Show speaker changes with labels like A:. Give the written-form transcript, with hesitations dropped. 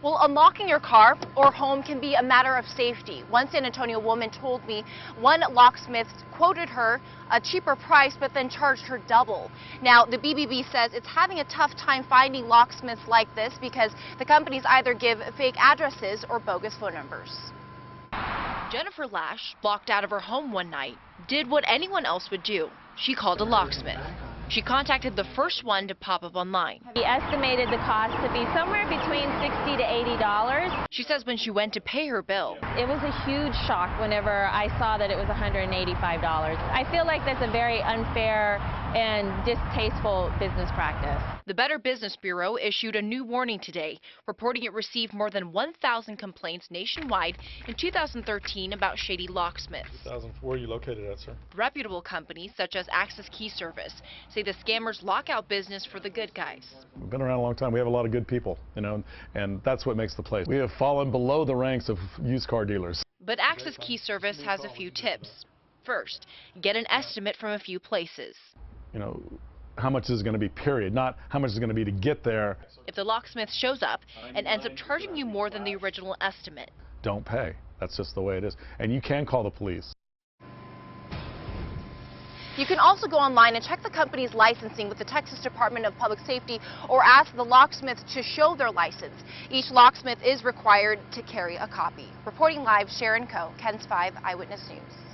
A: Well, unlocking your car or home can be a matter of safety. One San Antonio woman told me one locksmith quoted her a cheaper price but then charged her double. Now, the BBB says it's having a tough time finding locksmiths like this because the companies either give fake addresses or bogus phone numbers. Jennifer Lash, locked out of her home one night, did what anyone else would do. She called a locksmith. She contacted the first one to pop up online.
B: He estimated the cost to be somewhere between $60 to $80.
A: She says when she went to pay her bill,
B: it was a huge shock whenever I saw that it was $185. I feel like that's a very unfair and distasteful business practice.
A: The Better Business Bureau issued a new warning today, reporting it received more than 1,000 complaints nationwide in 2013 about shady locksmiths.
C: Where are you located at, sir?
A: Reputable companies such as Access Key Service say the scammers lock out business for the good guys.
C: We've been around a long time. We have a lot of good people, and that's what makes the place. We have fallen below the ranks of used car dealers.
A: But Access Key Service has a few tips. First, get an estimate from a few places.
C: How much is it going to be, period, not how much is it going to be to get there.
A: If the locksmith shows up and ends up charging you more than the original estimate,
C: don't pay. That's just the way it is. And you can call the police.
A: You can also go online and check the company's licensing with the Texas Department of Public Safety or ask the locksmith to show their license. Each locksmith is required to carry a copy. Reporting live, Sharon Coe, KENS 5 Eyewitness News.